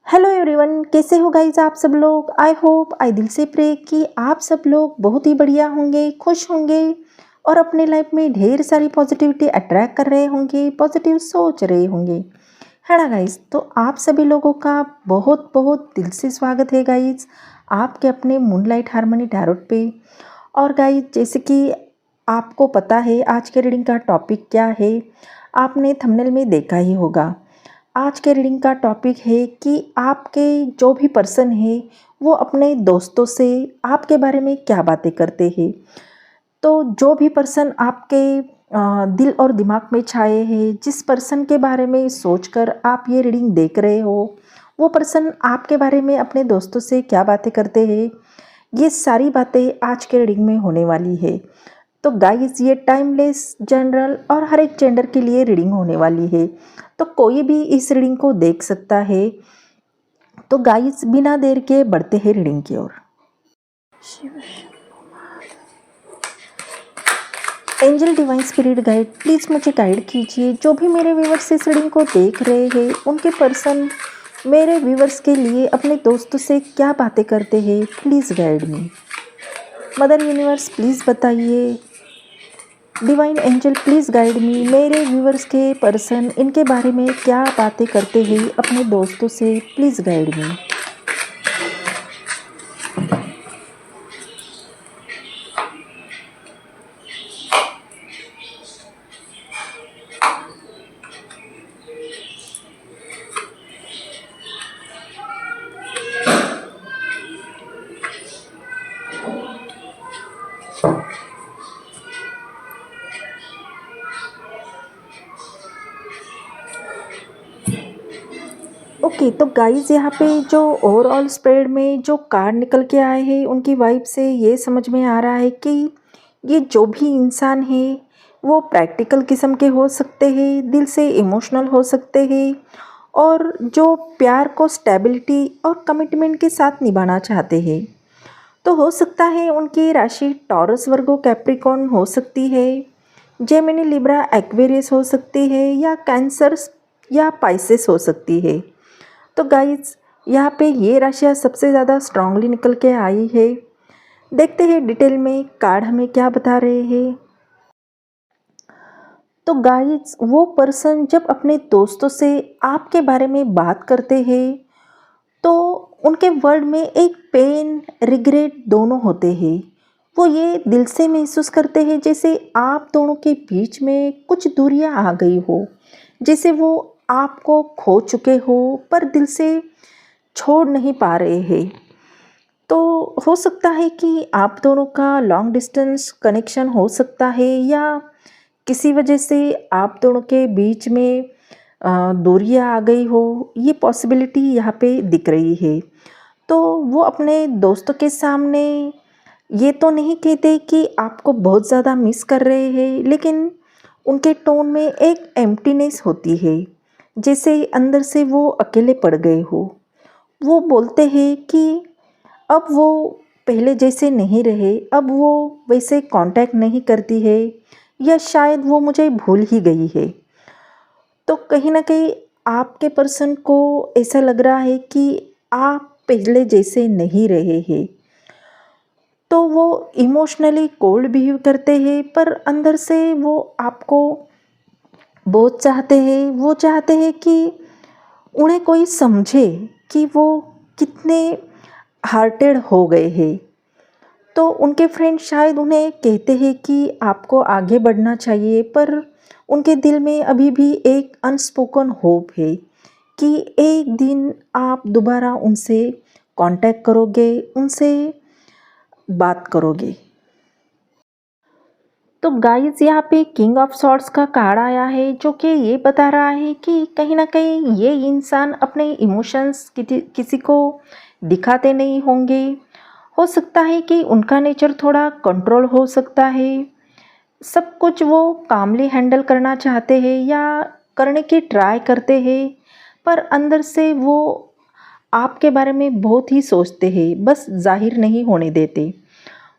Hello everyone, कैसे हो guys आप सब लोग। आई दिल से प्रे कि आप सब लोग बहुत ही बढ़िया होंगे, खुश होंगे और अपने लाइफ में ढेर सारी पॉजिटिविटी अट्रैक्ट कर रहे होंगे, पॉजिटिव सोच रहे होंगे, है ना गाइज। तो आप सभी लोगों का बहुत बहुत दिल से स्वागत है गाइज आपके अपने मूनलाइट हार्मनी टैरोट पे। और गाइज जैसे कि आपको पता है आज के रीडिंग का टॉपिक क्या है, आपने थंबनेल में देखा ही होगा। आज के रीडिंग का टॉपिक है कि आपके जो भी पर्सन है वो अपने दोस्तों से आपके बारे में क्या बातें करते हैं। तो जो भी पर्सन आपके दिल और दिमाग में छाए हैं, जिस पर्सन के बारे में सोचकर आप ये रीडिंग देख रहे हो, वो पर्सन आपके बारे में अपने दोस्तों से क्या बातें करते हैं, ये सारी बातें आज के रीडिंग में होने वाली है। तो गाइस ये टाइमलेस, जनरल और हर एक जेंडर के लिए रीडिंग होने वाली है, तो कोई भी इस रीडिंग को देख सकता है। तो गाइस बिना देर के बढ़ते हैं रीडिंग की ओर। Angel divine spirit guide please मुझे गाइड कीजिए। जो भी मेरे व्यूवर्स इस रीडिंग को देख रहे हैं उनके पर्सन मेरे व्यूवर्स के लिए अपने दोस्तों से क्या बातें करते हैं, please guide me. Mother universe please बताइए। Divine angel please guide me, मेरे व्यूवर्स के पर्सन इनके बारे में क्या बातें करते हैं अपने दोस्तों से, प्लीज़ गाइड मी। ओके तो गाइज यहाँ पे जो ओवरऑल स्प्रेड में जो कार्ड निकल के आए हैं उनकी वाइब से ये समझ में आ रहा है कि ये जो भी इंसान है वो प्रैक्टिकल किस्म के हो सकते हैं, दिल से इमोशनल हो सकते हैं और जो प्यार को स्टेबिलिटी और कमिटमेंट के साथ निभाना चाहते हैं। तो हो सकता है उनकी राशि टॉरस, वर्गो, कैप्रिकॉर्न हो सकती है, जेमिनी, लिब्रा, एक्वेरियस हो सकती है, या कैंसर या पाइसेस हो सकती है। तो गाइज यहाँ पे ये राशियाँ सबसे ज़्यादा स्ट्रांगली निकल के आई है। देखते हैं डिटेल में कार्ड हमें क्या बता रहे हैं। तो गाइज वो पर्सन जब अपने दोस्तों से आपके बारे में बात करते हैं तो उनके वर्ड में एक पेन, रिग्रेट दोनों होते हैं। वो ये दिल से महसूस करते हैं जैसे आप दोनों के बीच में कुछ दूरियां आ गई हो, जैसे वो आपको खो चुके हो पर दिल से छोड़ नहीं पा रहे हैं। तो हो सकता है कि आप दोनों का लॉन्ग डिस्टेंस कनेक्शन हो सकता है, या किसी वजह से आप दोनों के बीच में दूरियां आ गई हो, ये पॉसिबिलिटी यहाँ पे दिख रही है। तो वो अपने दोस्तों के सामने ये तो नहीं कहते कि आपको बहुत ज़्यादा मिस कर रहे हैं, लेकिन उनके टोन में एक एम्प्टीनेस होती है, जैसे अंदर से वो अकेले पड़ गए हो। वो बोलते हैं कि अब वो पहले जैसे नहीं रहे, अब वो वैसे कांटेक्ट नहीं करती है, या शायद वो मुझे भूल ही गई है। तो कहीं ना कहीं आपके पर्सन को ऐसा लग रहा है कि आप पहले जैसे नहीं रहे हैं। तो वो इमोशनली कोल्ड बिहेव करते हैं पर अंदर से वो आपको बहुत चाहते हैं। वो चाहते हैं कि उन्हें कोई समझे कि वो कितने हार्टेड हो गए हैं। तो उनके फ्रेंड शायद उन्हें कहते हैं कि आपको आगे बढ़ना चाहिए, पर उनके दिल में अभी भी एक अनस्पोकन होप है कि एक दिन आप दोबारा उनसे कांटेक्ट करोगे, उनसे बात करोगे। तो गाइस यहाँ पे किंग ऑफ सॉर्ड्स का कार्ड आया है, जो कि ये बता रहा है कि कहीं ना कहीं ये इंसान अपने इमोशंस किसी को दिखाते नहीं होंगे। हो सकता है कि उनका नेचर थोड़ा कंट्रोल हो सकता है, सब कुछ वो कामली हैंडल करना चाहते हैं या करने की ट्राई करते हैं, पर अंदर से वो आपके बारे में बहुत ही सोचते हैं, बस जाहिर नहीं होने देते।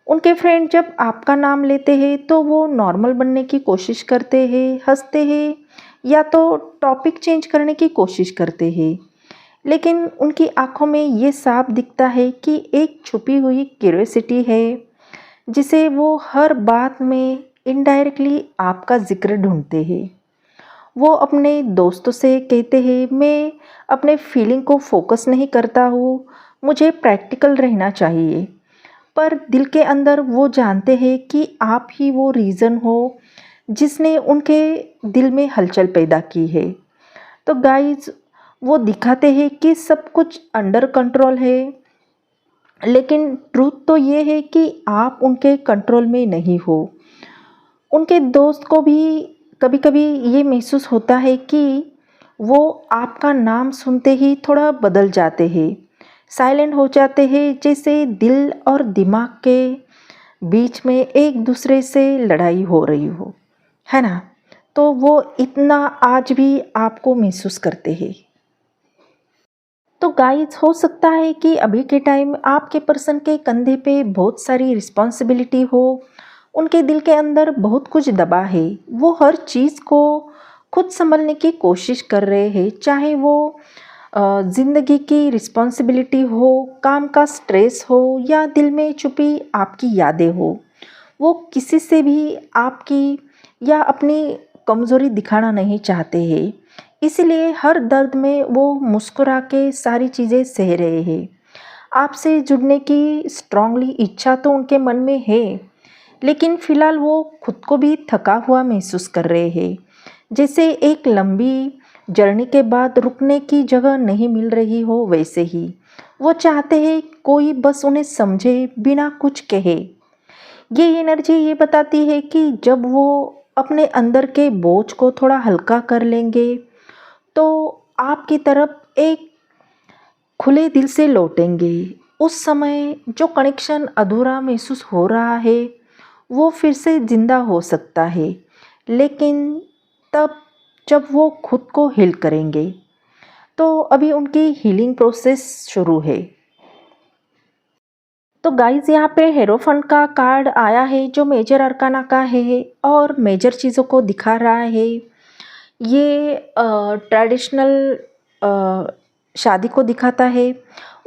उनके फ्रेंड जब आपका नाम लेते हैं तो वो नॉर्मल बनने की कोशिश करते हैं, हंसते हैं, या तो टॉपिक चेंज करने की कोशिश करते हैं। लेकिन उनकी आँखों में ये साफ दिखता है कि एक छुपी हुई क्यूरियोसिटी है, जिसे वो हर बात में इनडायरेक्टली आपका ज़िक्र ढूँढते हैं। वो अपने दोस्तों से कहते हैं, मैं अपने फीलिंग को फोकस नहीं करता हूँ, मुझे प्रैक्टिकल रहना चाहिए। पर दिल के अंदर वो जानते हैं कि आप ही वो रीज़न हो जिसने उनके दिल में हलचल पैदा की है। तो गाइस, वो दिखाते हैं कि सब कुछ अंडर कंट्रोल है, लेकिन ट्रूथ तो ये है कि आप उनके कंट्रोल में नहीं हो। उनके दोस्त को भी कभी-कभी ये महसूस होता है कि वो आपका नाम सुनते ही थोड़ा बदल जाते हैं, साइलेंट हो जाते हैं, जैसे दिल और दिमाग के बीच में एक दूसरे से लड़ाई हो रही हो, है ना? तो वो इतना आज भी आपको महसूस करते हैं। तो गाइस, हो सकता है कि अभी के टाइम आपके पर्सन के कंधे पे बहुत सारी रिस्पॉन्सिबिलिटी हो, उनके दिल के अंदर बहुत कुछ दबा है, वो हर चीज़ को खुद संभलने की कोशिश कर रहे हैं, चाहे वो ज़िंदगी की रिस्पॉन्सिबिलिटी हो, काम का स्ट्रेस हो या दिल में छुपी आपकी यादें हो। वो किसी से भी आपकी या अपनी कमज़ोरी दिखाना नहीं चाहते हैं, इसीलिए हर दर्द में वो मुस्कुरा के सारी चीज़ें सह रहे हैं। आपसे जुड़ने की स्ट्रांगली इच्छा तो उनके मन में है, लेकिन फ़िलहाल वो खुद को भी थका हुआ महसूस कर रहे हैं, जैसे एक लंबी जर्नी के बाद रुकने की जगह नहीं मिल रही हो वैसे ही। वो चाहते हैं कोई बस उन्हें समझे बिना कुछ कहे। ये एनर्जी ये बताती है कि जब वो अपने अंदर के बोझ को थोड़ा हल्का कर लेंगे, तो आपकी तरफ एक खुले दिल से लौटेंगे। उस समय जो कनेक्शन अधूरा महसूस हो रहा है, वो फिर से ज़िंदा हो सकता है, लेकिन तब जब वो खुद को हील करेंगे। तो अभी उनकी हीलिंग प्रोसेस शुरू है। तो गाइस, यहाँ पे हेरोफंट का कार्ड आया है जो मेजर अरकाना का है और मेजर चीज़ों को दिखा रहा है। ये ट्रेडिशनल शादी को दिखाता है।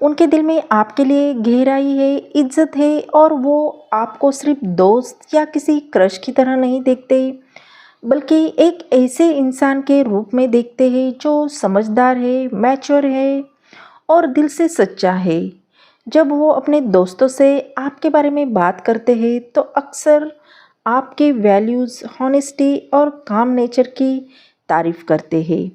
उनके दिल में आपके लिए गहराई है, इज्जत है, और वो आपको सिर्फ दोस्त या किसी क्रश की तरह नहीं देखते, बल्कि एक ऐसे इंसान के रूप में देखते हैं जो समझदार है, मैच्योर है और दिल से सच्चा है। जब वो अपने दोस्तों से आपके बारे में बात करते हैं तो अक्सर आपके वैल्यूज़, हॉनेस्टी और काम नेचर की तारीफ़ करते हैं।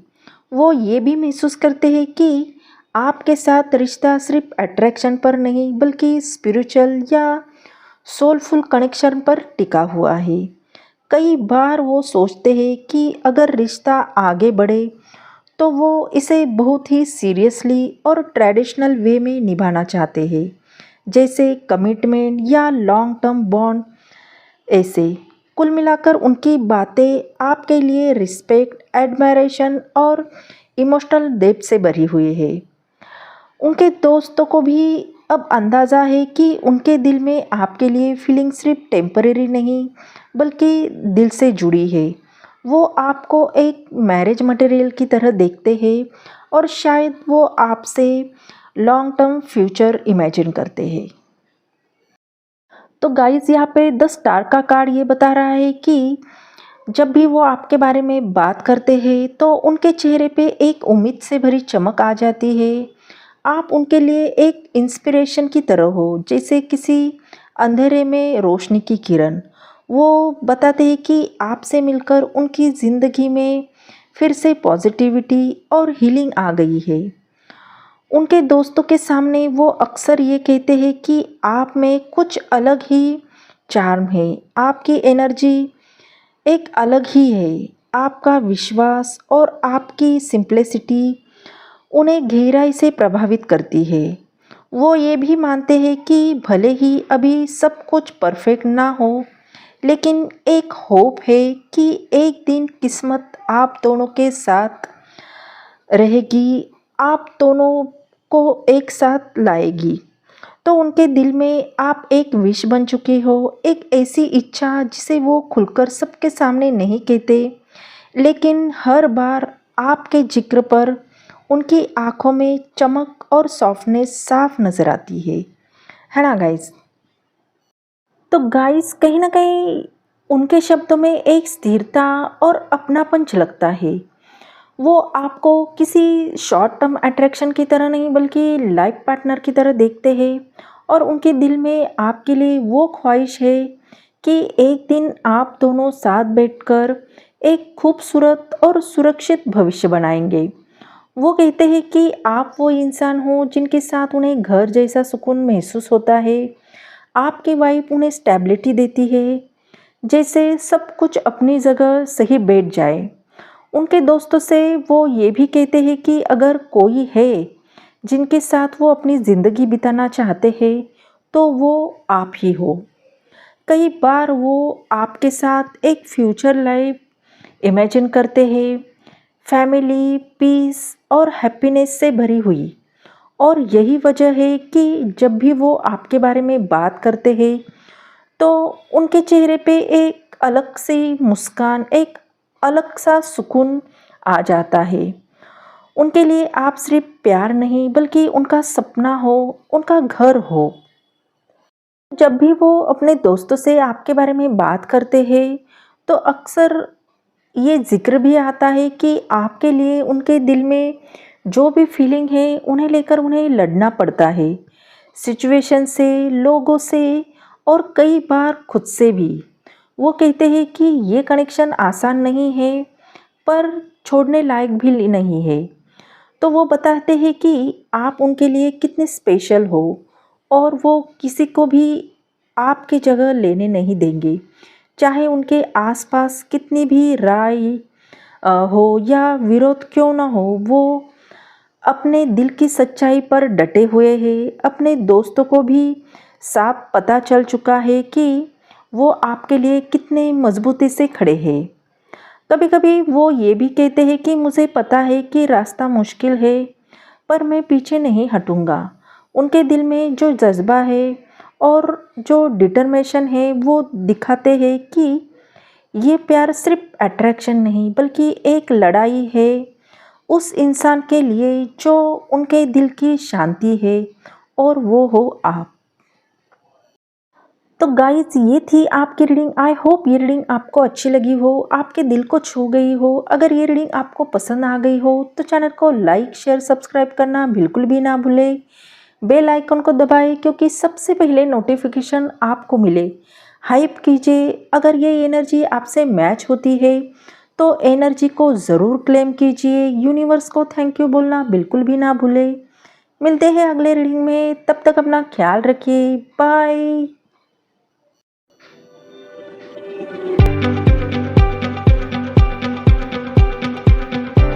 वो ये भी महसूस करते हैं कि आपके साथ रिश्ता सिर्फ अट्रैक्शन पर नहीं, बल्कि स्पिरिचुअल या सोलफुल कनेक्शन पर टिका हुआ है। कई बार वो सोचते हैं कि अगर रिश्ता आगे बढ़े तो वो इसे बहुत ही सीरियसली और ट्रेडिशनल वे में निभाना चाहते हैं, जैसे कमिटमेंट या लॉन्ग टर्म बॉन्ड। ऐसे कुल मिलाकर उनकी बातें आपके लिए रिस्पेक्ट, एडमायरेशन और इमोशनल डेप्थ से भरी हुई है। उनके दोस्तों को भी अब अंदाज़ा है कि उनके दिल में आपके लिए फीलिंग सिर्फ टेम्परेरी नहीं, बल्कि दिल से जुड़ी है। वो आपको एक मैरिज मटेरियल की तरह देखते हैं और शायद वो आपसे लॉन्ग टर्म फ्यूचर इमेजिन करते हैं। तो गाइस, यहाँ पे द स्टार का कार्ड ये बता रहा है कि जब भी वो आपके बारे में बात करते हैं तो उनके चेहरे पे एक उम्मीद से भरी चमक आ जाती है। आप उनके लिए एक इंस्पिरेशन की तरह हो, जैसे किसी अंधेरे में रोशनी की किरण। वो बताते हैं कि आपसे मिलकर उनकी ज़िंदगी में फिर से पॉजिटिविटी और हीलिंग आ गई है। उनके दोस्तों के सामने वो अक्सर ये कहते हैं कि आप में कुछ अलग ही चार्म है, आपकी एनर्जी एक अलग ही है। आपका विश्वास और आपकी सिंप्लिसिटी उन्हें गहराई से प्रभावित करती है। वो ये भी मानते हैं कि भले ही अभी सब कुछ परफेक्ट ना हो, लेकिन एक होप है कि एक दिन किस्मत आप दोनों के साथ रहेगी, आप दोनों को एक साथ लाएगी। तो उनके दिल में आप एक विश बन चुके हो, एक ऐसी इच्छा जिसे वो खुलकर सबके सामने नहीं कहते, लेकिन हर बार आपके जिक्र पर उनकी आँखों में चमक और सॉफ्टनेस साफ नज़र आती है ना गाइस? तो गाइस कहीं न कहीं उनके शब्दों में एक स्थिरता और अपनापन झलकता है। वो आपको किसी शॉर्ट टर्म अट्रैक्शन की तरह नहीं बल्कि लाइफ पार्टनर की तरह देखते हैं और उनके दिल में आपके लिए वो ख्वाहिश है कि एक दिन आप दोनों साथ बैठकर एक खूबसूरत और सुरक्षित भविष्य बनाएंगे। वो कहते हैं कि आप वो इंसान हो जिनके साथ उन्हें घर जैसा सुकून महसूस होता है। आपकी वाइफ उन्हें स्टेबिलिटी देती है, जैसे सब कुछ अपनी जगह सही बैठ जाए। उनके दोस्तों से वो ये भी कहते हैं कि अगर कोई है जिनके साथ वो अपनी ज़िंदगी बिताना चाहते हैं तो वो आप ही हो। कई बार वो आपके साथ एक फ्यूचर लाइफ इमेजिन करते हैं, फैमिली, पीस और हैप्पीनेस से भरी हुई। और यही वजह है कि जब भी वो आपके बारे में बात करते हैं तो उनके चेहरे पे एक अलग सी मुस्कान, एक अलग सा सुकून आ जाता है। उनके लिए आप सिर्फ प्यार नहीं बल्कि उनका सपना हो, उनका घर हो। जब भी वो अपने दोस्तों से आपके बारे में बात करते हैं तो अक्सर ये ज़िक्र भी आता है कि आपके लिए उनके दिल में जो भी फीलिंग है उन्हें लेकर उन्हें लड़ना पड़ता है, सिचुएशन से, लोगों से और कई बार खुद से भी। वो कहते हैं कि ये कनेक्शन आसान नहीं है पर छोड़ने लायक भी नहीं है। तो वो बताते हैं कि आप उनके लिए कितने स्पेशल हो और वो किसी को भी आपकी जगह लेने नहीं देंगे। चाहे उनके आसपास कितनी भी राय हो या विरोध क्यों ना हो, वो अपने दिल की सच्चाई पर डटे हुए हैं। अपने दोस्तों को भी साफ पता चल चुका है कि वो आपके लिए कितने मजबूती से खड़े हैं। कभी कभी वो ये भी कहते हैं कि मुझे पता है कि रास्ता मुश्किल है पर मैं पीछे नहीं हटूंगा। उनके दिल में जो जज्बा है और जो डिटर्मिनेशन है वो दिखाते हैं कि ये प्यार सिर्फ अट्रैक्शन नहीं बल्कि एक लड़ाई है उस इंसान के लिए जो उनके दिल की शांति है, और वो हो आप। तो गाइस ये थी आपकी रीडिंग। आई होप ये रीडिंग आपको अच्छी लगी हो, आपके दिल को छू गई हो। अगर ये रीडिंग आपको पसंद आ गई हो तो चैनल को लाइक, शेयर, सब्सक्राइब करना बिल्कुल भी ना भूलें। बेल आइकन को दबाएं क्योंकि सबसे पहले नोटिफिकेशन आपको मिले। हाइप कीजिए। अगर ये एनर्जी आपसे मैच होती है तो एनर्जी को ज़रूर क्लेम कीजिए। यूनिवर्स को थैंक यू बोलना बिल्कुल भी ना भूलें। मिलते हैं अगले रीडिंग में, तब तक अपना ख्याल रखिए। बाय।